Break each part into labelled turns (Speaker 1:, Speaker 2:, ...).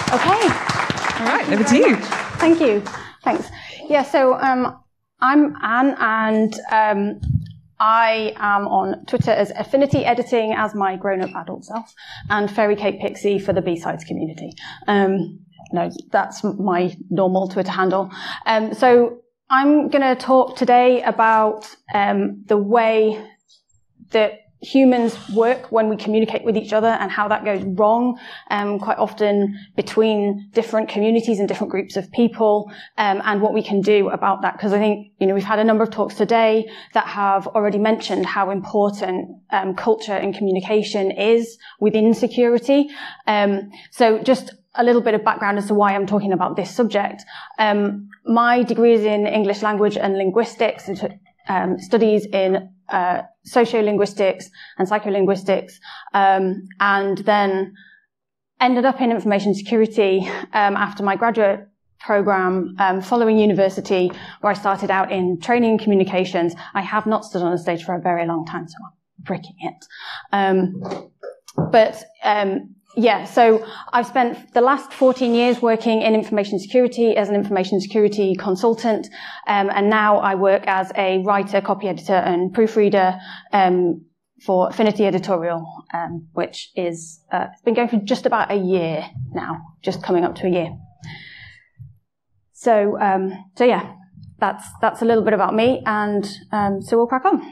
Speaker 1: Okay.
Speaker 2: All right, over to you.
Speaker 1: Thank you. Thanks. Yeah, so I'm Anne, and I am on Twitter as Affinity Editing as my grown-up adult self, and Fairy Cake Pixie for the B-Sides community. No, that's my normal Twitter handle. So I'm going to talk today about the way that humans work when we communicate with each other and how that goes wrong, quite often between different communities and different groups of people, and what we can do about that. Because I think, we've had a number of talks today that have already mentioned how important culture and communication is within security. So just a little bit of background as to why I'm talking about this subject. My degree is in English language and linguistics, studies in sociolinguistics and psycholinguistics, and then ended up in information security after my graduate program, following university, where I started out in training and communications. I have not stood on a stage for a very long time, so I'm breaking it. Yeah, so I've spent the last 14 years working in information security as an information security consultant, and now I work as a writer, copy editor, and proofreader for Affinity Editorial, which is it's been going for just about a year now, just coming up to a year. So yeah, that's a little bit about me, and so we'll crack on.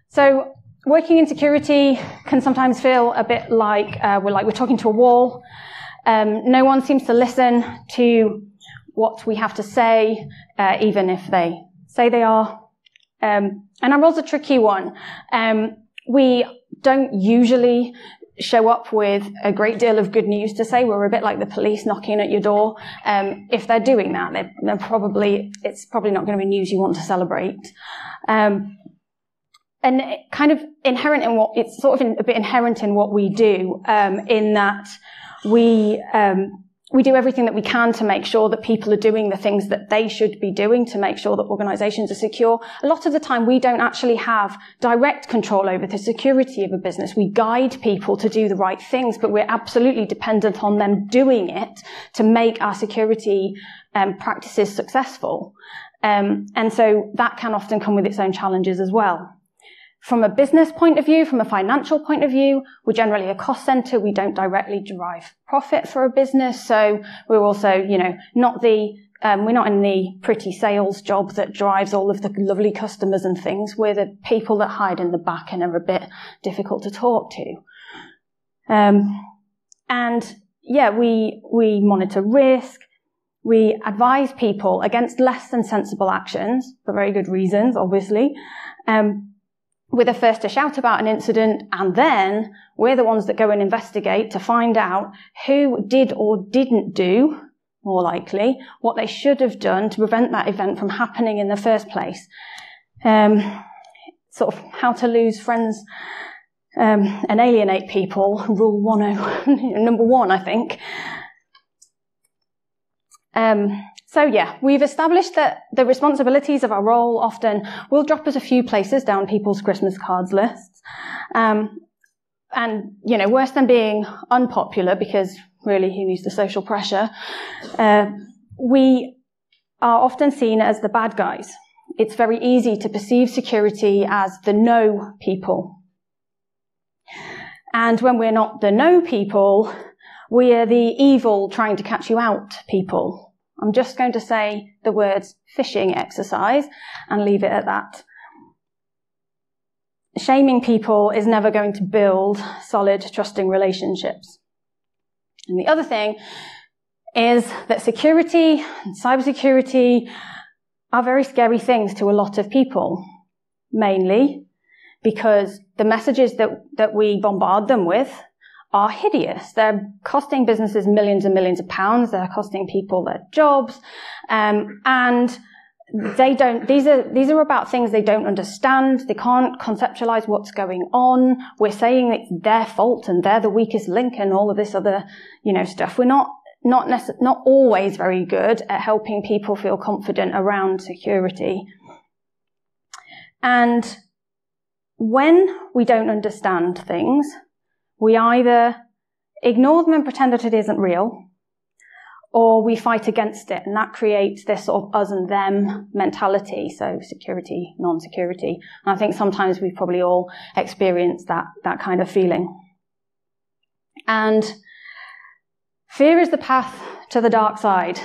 Speaker 1: So working in security can sometimes feel a bit like we're talking to a wall. No one seems to listen to what we have to say, even if they say they are. And our role's a tricky one. We don't usually show up with a great deal of good news to say. We're a bit like the police knocking at your door. If they're doing that, it's probably not going to be news you want to celebrate. And kind of inherent in it's sort of a bit inherent in what we do, in that we do everything that we can to make sure that people are doing the things that they should be doing to make sure that organizations are secure. A lot of the time we don't actually have direct control over the security of a business. We guide people to do the right things, but we're absolutely dependent on them doing it to make our security practices successful. And so that can often come with its own challenges as well. From a business point of view, from a financial point of view, we're generally a cost center. We don't directly derive profit for a business. So we're also, we're not in the pretty sales job that drives all of the lovely customers and things. We're the people that hide in the back and are a bit difficult to talk to. And yeah, we monitor risk. We advise people against less than sensible actions for very good reasons, obviously. We're the first to shout about an incident, and then we're the ones that go and investigate to find out who did or didn't do, more likely, what they should have done to prevent that event from happening in the first place. Sort of how to lose friends and alienate people, rule 10, number 1, I think. So yeah, we've established that the responsibilities of our role often will drop us a few places down people's Christmas cards lists. And, worse than being unpopular, because really who needs the social pressure, we are often seen as the bad guys. It's very easy to perceive security as the no people. And when we're not the no people, we are the evil trying to catch you out people. I'm just going to say the words phishing exercise and leave it at that. Shaming people is never going to build solid, trusting relationships. And the other thing is that security and cybersecurity are very scary things to a lot of people, mainly because the messages that we bombard them with are hideous. They're costing businesses millions and millions of pounds. They're costing people their jobs. And these are about things they don't understand. They can't conceptualize what's going on. We're saying it's their fault and they're the weakest link and all of this other, stuff. We're not always very good at helping people feel confident around security. And when we don't understand things, we either ignore them and pretend that it isn't real, or we fight against it, and that creates this sort of us and them mentality, so security, non-security. And I think sometimes we've probably all experienced that kind of feeling. And fear is the path to the dark side.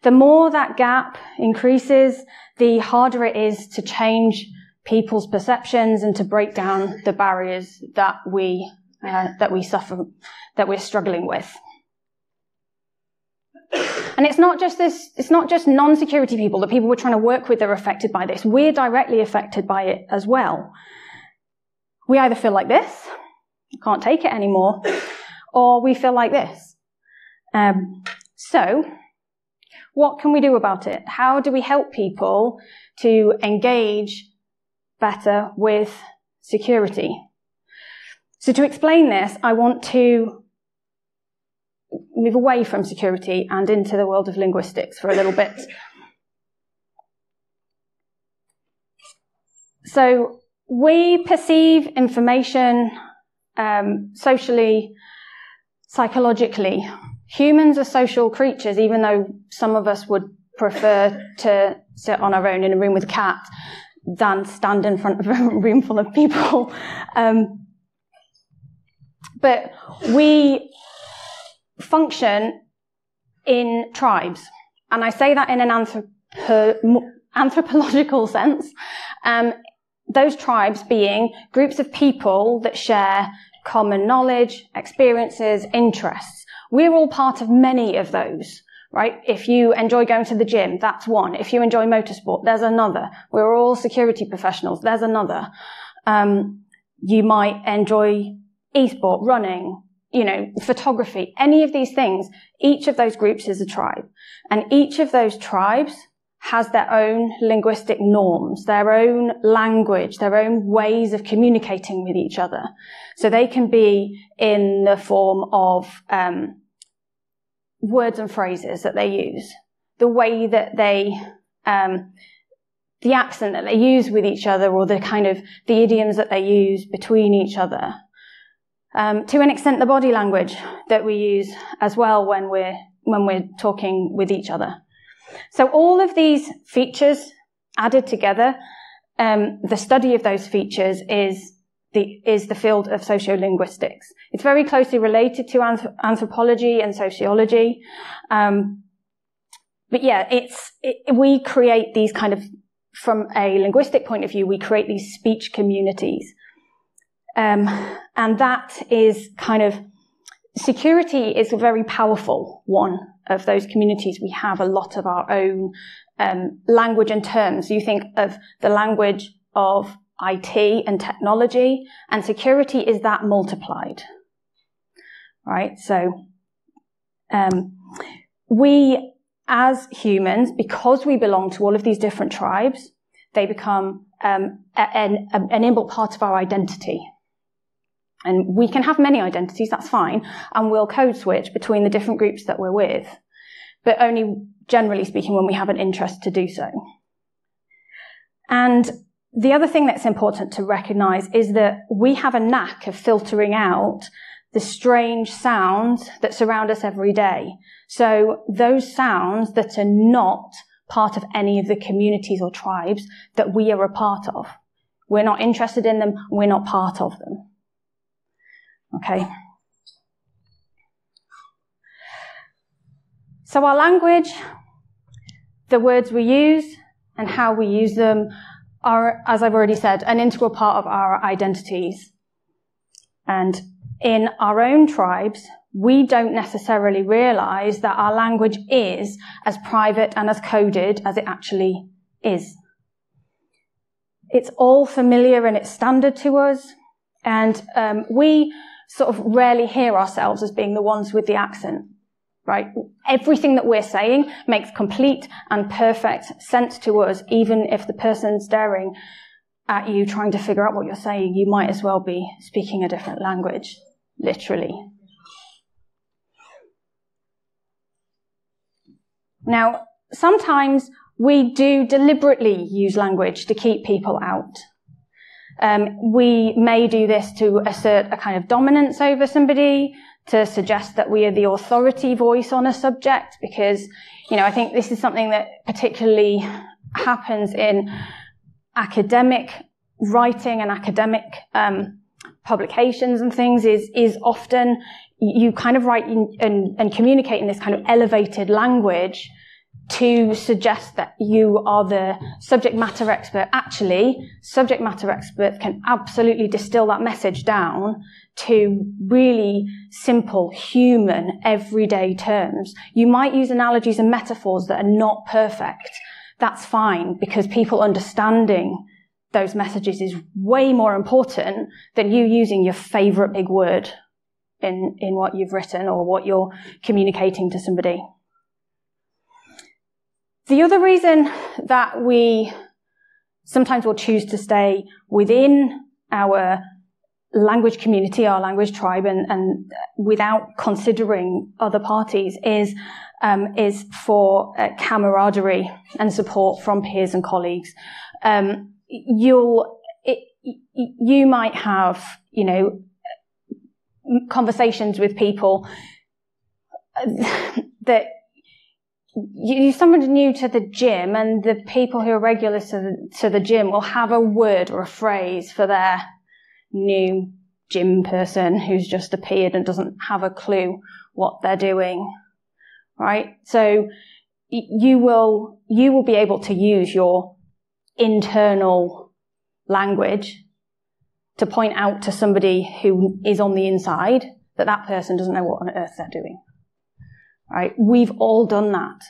Speaker 1: The more that gap increases, the harder it is to change people's perceptions and to break down the barriers that we suffer, that we're struggling with. And it's not just non-security people, the people we're trying to work with that are affected by this. We're directly affected by it as well. We either feel like this, can't take it anymore, or we feel like this. So, what can we do about it? How do we help people to engage better with security? So to explain this, I want to move away from security and into the world of linguistics for a little bit. So we perceive information socially, psychologically. Humans are social creatures, even though some of us would prefer to sit on our own in a room with a cat than stand in front of a room full of people. But we function in tribes. And I say that in an anthropological sense. Those tribes being groups of people that share common knowledge, experiences, interests. We're all part of many of those, right? If you enjoy going to the gym, that's one. If you enjoy motorsport, there's another. We're all security professionals, there's another. You might enjoy e-sport, running, photography, any of these things. Each of those groups is a tribe. And each of those tribes has their own linguistic norms, their own language, their own ways of communicating with each other. So they can be in the form of words and phrases that they use, the way that they, the accent that they use with each other, or the idioms that they use between each other. To an extent, the body language that we use as well when we're talking with each other. So all of these features added together, the study of those features is the field of sociolinguistics. It's very closely related to anthropology and sociology. But yeah, we create these from a linguistic point of view, we create these speech communities. And that is security is a very powerful one of those communities. We have a lot of our own language and terms. You think of the language of IT and technology, and security is that multiplied, right? So we as humans, because we belong to all of these different tribes, they become an inbuilt part of our identity. And we can have many identities, that's fine, and we'll code switch between the different groups that we're with, but only generally speaking when we have an interest to do so. And the other thing that's important to recognize is that we have a knack of filtering out the strange sounds that surround us every day. So those sounds that are not part of any of the communities or tribes that we are a part of. We're not interested in them, we're not part of them. Okay. So our language, the words we use, and how we use them are, as I've already said, an integral part of our identities. And in our own tribes, we don't necessarily realize that our language is as private and as coded as it actually is. It's all familiar and it's standard to us, and we sort of rarely hear ourselves as being the ones with the accent, right? Everything that we're saying makes complete and perfect sense to us, even if the person staring at you trying to figure out what you're saying, you might as well be speaking a different language, literally. Now, sometimes we do deliberately use language to keep people out. We may do this to assert a kind of dominance over somebody, to suggest that we are the authority voice on a subject, because, I think this is something that particularly happens in academic writing and academic publications and things, is often you kind of write and communicate in this kind of elevated language to suggest that you are the subject matter expert. Actually, subject matter experts can absolutely distill that message down to really simple, human, everyday terms. You might use analogies and metaphors that are not perfect. That's fine, because people understanding those messages is way more important than you using your favorite big word in what you've written or what you're communicating to somebody. The other reason that we sometimes will choose to stay within our language community, our language tribe, and without considering other parties is for camaraderie and support from peers and colleagues. You might have, conversations with people that you're someone new to the gym, and the people who are regular to the gym will have a word or a phrase for their new gym person who's just appeared and doesn't have a clue what they're doing, right? So you will be able to use your internal language to point out to somebody who is on the inside that person doesn't know what on earth they're doing. Right? We've all done that.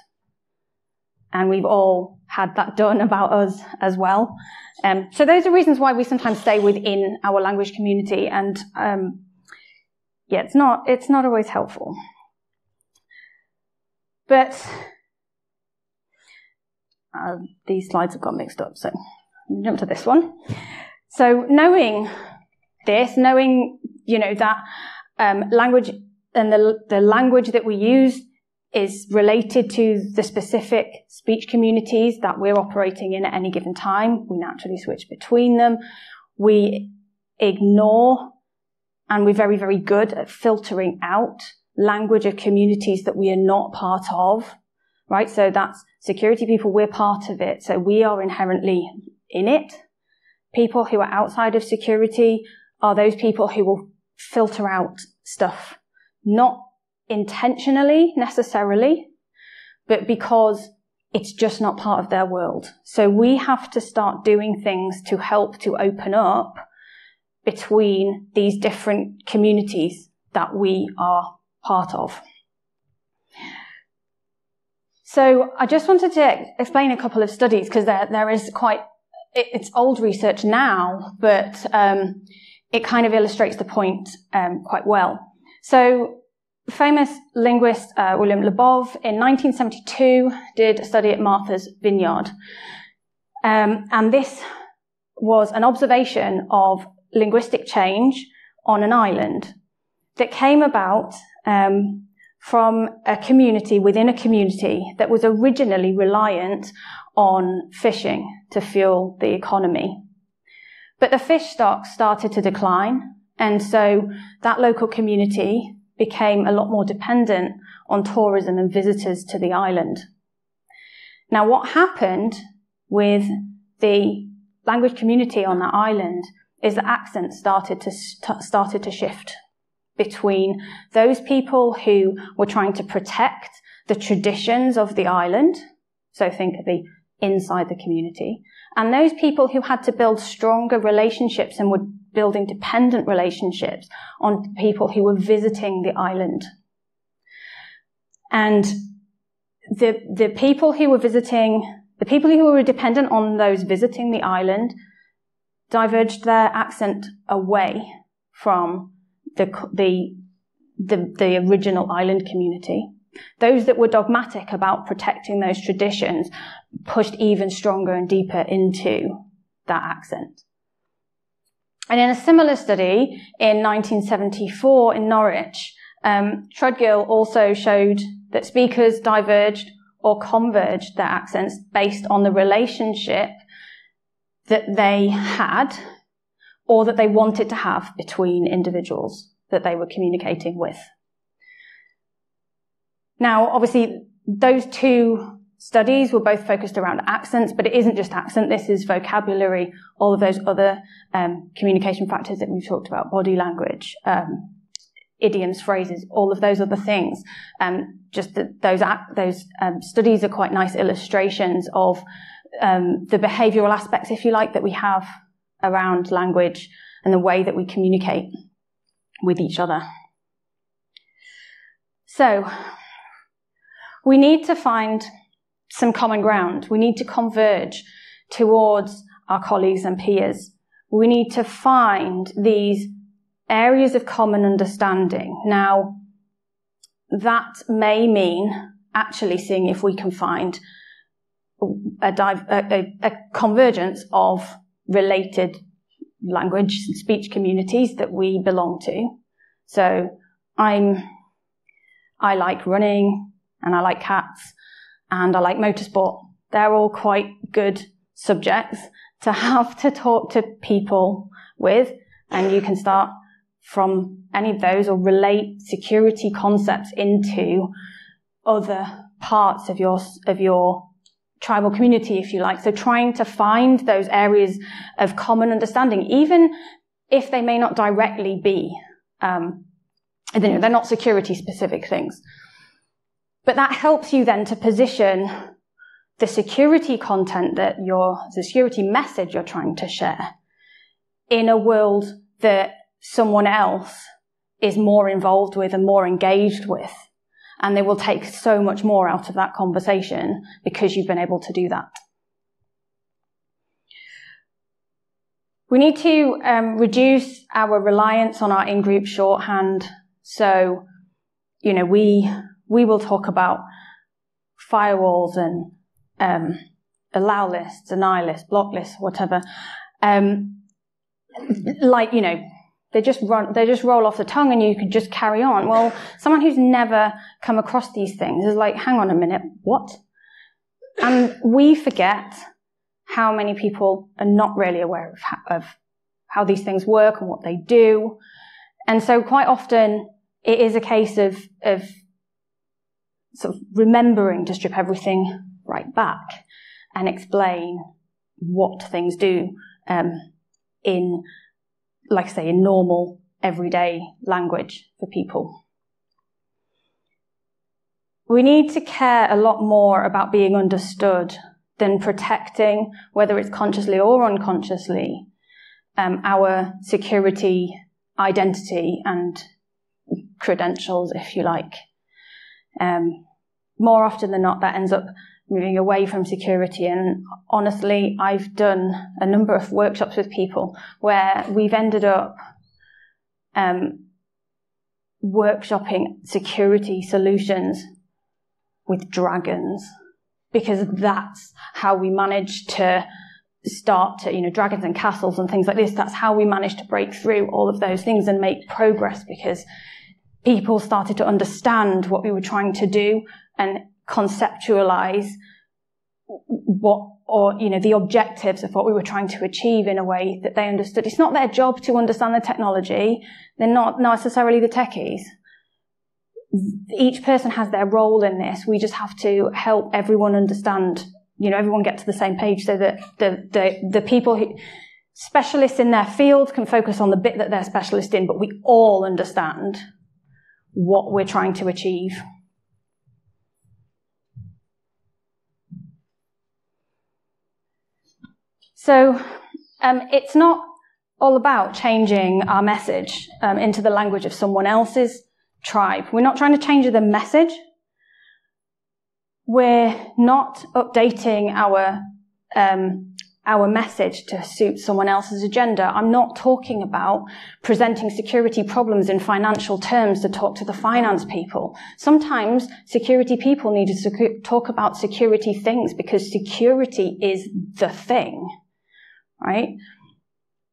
Speaker 1: And we've all had that done about us as well. So those are reasons why we sometimes stay within our language community. And it's not always helpful. But these slides have got mixed up, so I'll jump to this one. So knowing that language and the language that we use is related to the specific speech communities that we're operating in at any given time. We naturally switch between them. We ignore, and we're very, very good at filtering out language of communities that we are not part of, right? So that's security people, we're part of it. So we are inherently in it. People who are outside of security are those people who will filter out stuff, not intentionally necessarily, but because it's just not part of their world. So we have to start doing things to help to open up between these different communities that we are part of. So I just wanted to explain a couple of studies, because there is it's old research now, but it kind of illustrates the point quite well. So famous linguist William Labov in 1972 did a study at Martha's Vineyard. And this was an observation of linguistic change on an island that came about from a community within a community that was originally reliant on fishing to fuel the economy. But the fish stocks started to decline, and so that local community became a lot more dependent on tourism and visitors to the island. Now, what happened with the language community on that island is that accents started to shift between those people who were trying to protect the traditions of the island, so think of the inside the community, and those people who had to build stronger relationships and were building dependent relationships on people who were visiting the island. And the people who were dependent on those visiting the island diverged their accent away from the original island community. Those that were dogmatic about protecting those traditions pushed even stronger and deeper into that accent. And in a similar study in 1974 in Norwich, Trudgill also showed that speakers diverged or converged their accents based on the relationship that they had or that they wanted to have between individuals that they were communicating with. Now, obviously, those two studies were both focused around accents, but it isn't just accent. This is vocabulary, all of those other communication factors that we've talked about, body language, idioms, phrases, all of those other things. Just that those studies are quite nice illustrations of the behavioural aspects, if you like, that we have around language and the way that we communicate with each other. So, we need to find some common ground. We need to converge towards our colleagues and peers. We need to find these areas of common understanding. Now, that may mean actually seeing if we can find a convergence of related language and speech communities that we belong to. So, I like running, and I like cats, and I like motorsport. They're all quite good subjects to have to talk to people with, and you can start from any of those or relate security concepts into other parts of your tribal community, if you like. So trying to find those areas of common understanding, even if they may not directly be, they're not security specific things. But that helps you then to position the security content the security message you're trying to share in a world that someone else is more involved with and more engaged with. And they will take so much more out of that conversation because you've been able to do that. We need to reduce our reliance on our in-group shorthand. So, we will talk about firewalls and allow lists, deny lists, block lists, whatever. They just roll off the tongue and you can just carry on. Well, someone who's never come across these things is like, hang on a minute, what? And we forget how many people are not really aware of how these things work and what they do. And so quite often it is a case of sort of remembering to strip everything right back and explain what things do in normal, everyday language for people. We need to care a lot more about being understood than protecting, whether it's consciously or unconsciously, our security identity and credentials, if you like. More often than not, that ends up moving away from security. And honestly, I've done a number of workshops with people where we've ended up workshopping security solutions with dragons, because that's how we managed to start to, dragons and castles and things like this. That's how we managed to break through all of those things and make progress, because people started to understand what we were trying to do and conceptualize the objectives of what we were trying to achieve in a way that they understood. It's not their job to understand the technology. They're not necessarily the techies. Each person has their role in this. We just have to help everyone understand, everyone get to the same page so that the people who, specialists in their field, can focus on the bit that they're specialist in, but we all understand what we're trying to achieve. So it's not all about changing our message into the language of someone else's tribe. We're not trying to change the message. We're not updating our message to suit someone else's agenda. I'm not talking about presenting security problems in financial terms to talk to the finance people. Sometimes security people need to talk about security things because security is the thing, right?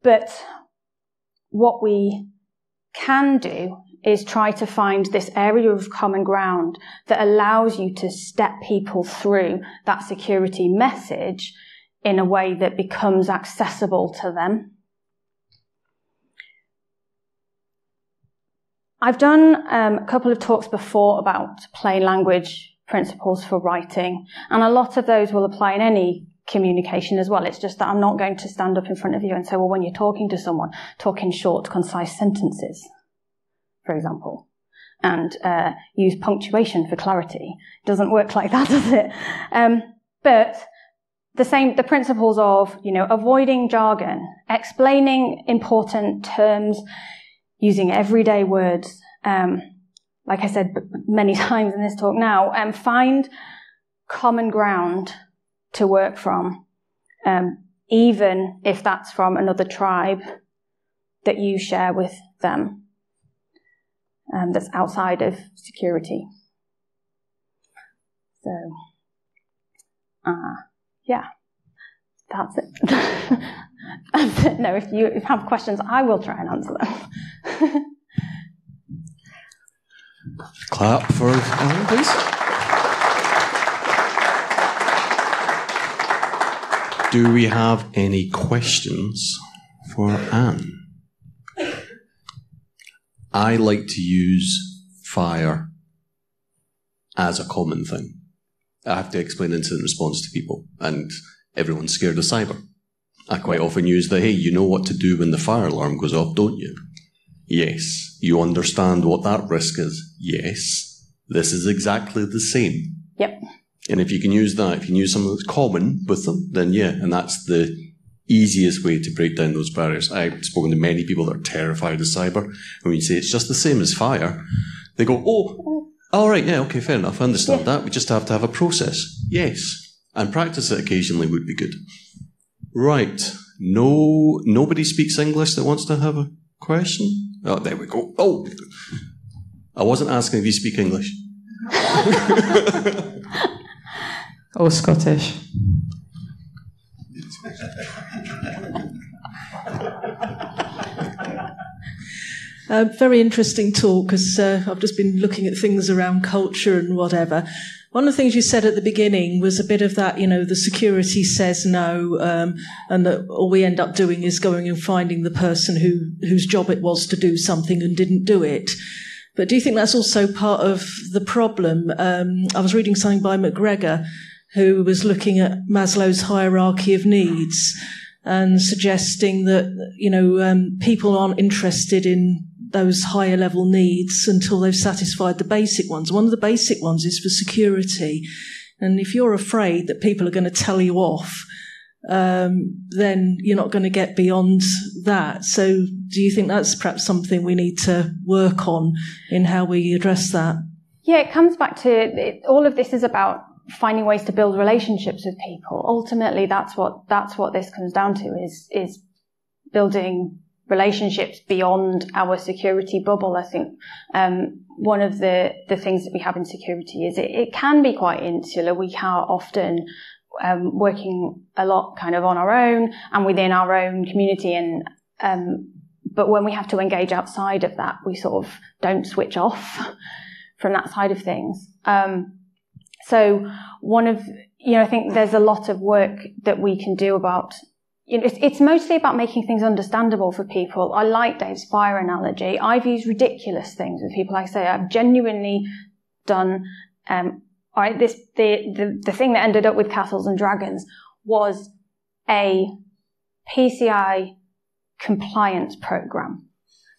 Speaker 1: But what we can do is try to find this area of common ground that allows you to step people through that security message in a way that becomes accessible to them. I've done a couple of talks before about plain language principles for writing, and a lot of those will apply in any communication as well. It's just that I'm not going to stand up in front of you and say, well, when you're talking to someone, talk in short, concise sentences, for example, and use punctuation for clarity. It doesn't work like that, does it? But the principles of, avoiding jargon, explaining important terms, using everyday words, like I said many times in this talk now, find common ground to work from, even if that's from another tribe that you share with them, that's outside of security. So, yeah, that's it. That's it. No, if you have questions, I will try and answer them.
Speaker 3: Clap for Anne, please. Do we have any questions for Anne? I like to use fire as a common thing. I have to explain incident response to people, and everyone's scared of cyber. I quite often use hey, you know what to do when the fire alarm goes off, don't you? Yes. You understand what that risk is? Yes. This is exactly the same.
Speaker 1: Yep.
Speaker 3: And if you can use that, if you can use something that's common with them, then yeah, and that's the easiest way to break down those barriers. I've spoken to many people that are terrified of cyber, and when you say it's just the same as fire, they go, oh, all right, yeah, okay, fair enough, I understand that. We just have to have a process. Yes. And practice it occasionally would be good. Right. Nobody speaks English that wants to have a question? Oh, there we go. Oh, I wasn't asking if you speak English.
Speaker 2: Or Scottish.
Speaker 4: Very interesting talk, because I've just been looking at things around culture and whatever. One of the things you said at the beginning was a bit of that, the security says no, and that all we end up doing is going and finding the person whose job it was to do something and didn't do it. But do you think that's also part of the problem? I was reading something by McGregor, who was looking at Maslow's hierarchy of needs and suggesting that, people aren't interested in those higher level needs until they've satisfied the basic ones. One of the basic ones is for security. And if you're afraid that people are going to tell you off, then you're not going to get beyond that. So do you think that's perhaps something we need to work on in how we address that?
Speaker 1: Yeah, it comes back to all of this is about finding ways to build relationships with people. Ultimately, that's what this comes down to is building relationships beyond our security bubble. I think one of the things that we have in security is it can be quite insular. We are often working a lot kind of on our own and within our own community, and but when we have to engage outside of that, we sort of don't switch off from that side of things. So I think there's a lot of work that we can do about, it's mostly about making things understandable for people. I like Dave's fire analogy. I've used ridiculous things with people. Like I say, I've genuinely done, the thing that ended up with Castles and Dragons was a PCI compliance program,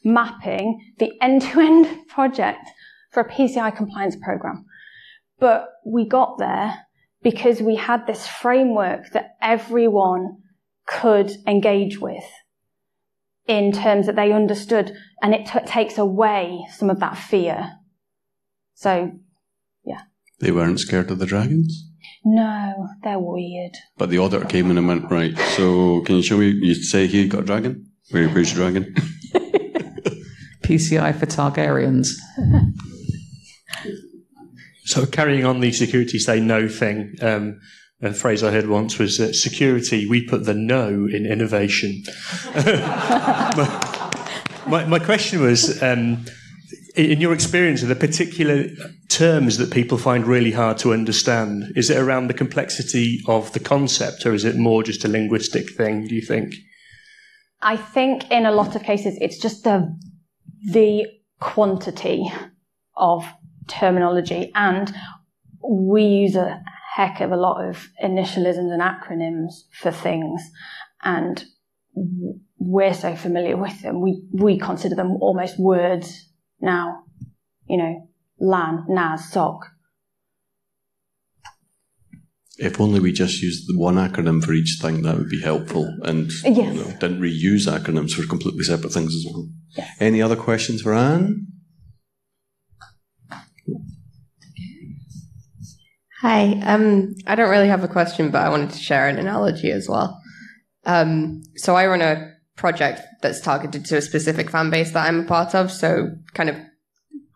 Speaker 1: mapping the end-to-end project for a PCI compliance program. But we got there because we had this framework that everyone could engage with in terms that they understood, and it takes away some of that fear. So, yeah.
Speaker 3: They weren't scared of the dragons?
Speaker 1: No, they're weird.
Speaker 3: But the auditor came in and went, right, so can you show me, you say here you got a dragon? Where's your dragon?
Speaker 2: PCI for Targaryens.
Speaker 5: So carrying on the security say no thing, a phrase I heard once was security, we put the no in innovation. my question was, in your experience, are there particular terms that people find really hard to understand? Is it around the complexity of the concept, or is it more just a linguistic thing, do you think?
Speaker 1: I think in a lot of cases it's just the quantity of terminology, and we use a heck of a lot of initialisms and acronyms for things, and we're so familiar with them. We consider them almost words now. You know, LAN, NAS, SOC.
Speaker 3: If only we just used the one acronym for each thing, that would be helpful, and
Speaker 1: Yes.
Speaker 3: didn't reuse acronyms for completely separate things as well.
Speaker 1: Yes.
Speaker 3: Any other questions for Anne?
Speaker 6: Hi. I don't really have a question, but I wanted to share an analogy as well. So I run a project that's targeted to a specific fan base that I'm a part of, so kind of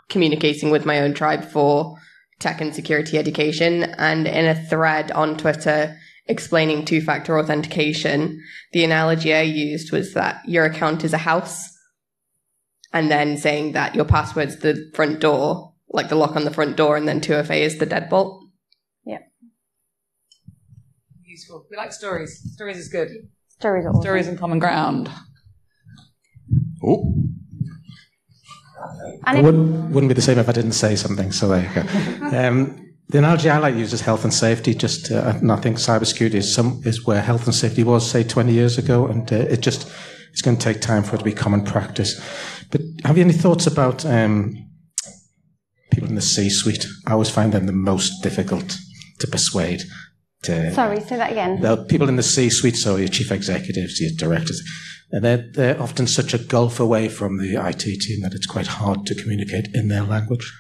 Speaker 6: communicating with my own tribe for tech and security education. And in a thread on Twitter explaining two-factor authentication, the analogy I used was that your account is a house, and then saying that your password's the front door, like the lock on the front door, and then 2FA is the deadbolt.
Speaker 1: Yeah.
Speaker 2: Useful. We like stories. Stories is good.
Speaker 1: Stories are awesome.
Speaker 2: Stories and common ground.
Speaker 3: Oh.
Speaker 1: And
Speaker 7: It wouldn't be the same if I didn't say something, so there you go. The analogy I like to use is health and safety. And I think cybersecurity is where health and safety was, say, 20 years ago, and it's going to take time for it to be common practice. But have you any thoughts about people in the C-suite? I always find them the most difficult to persuade.
Speaker 1: Sorry, say that again.
Speaker 7: The people in the C-suite, so your chief executives, your directors, they're often such a gulf away from the IT team that it's quite hard to communicate in their language.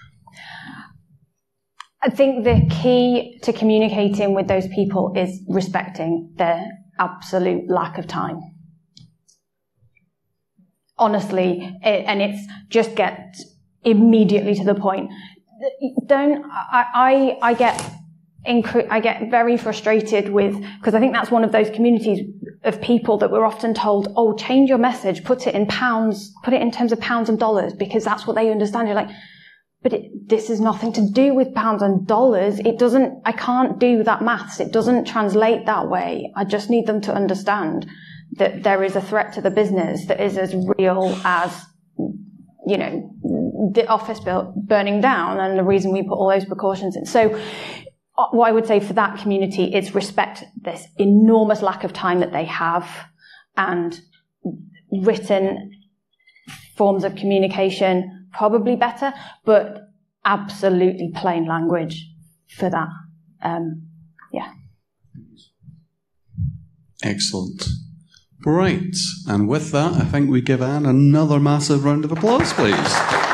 Speaker 1: I think the key to communicating with those people is respecting their absolute lack of time. Honestly, and it's just get immediately to the point. I get very frustrated with, because I think that's one of those communities of people that we're often told, oh, change your message, put it in pounds, put it in terms of pounds and dollars, because that's what they understand. You're like, but this is nothing to do with pounds and dollars. I can't do that maths. It doesn't translate that way. I just need them to understand that there is a threat to the business that is as real as, you know, the office burning down, and the reason we put all those precautions in. So what I would say for that community is respect this enormous lack of time that they have, and written forms of communication probably better, but absolutely plain language for that. Yeah.
Speaker 3: Excellent. Right. And with that, I think we give Anne another massive round of applause, please.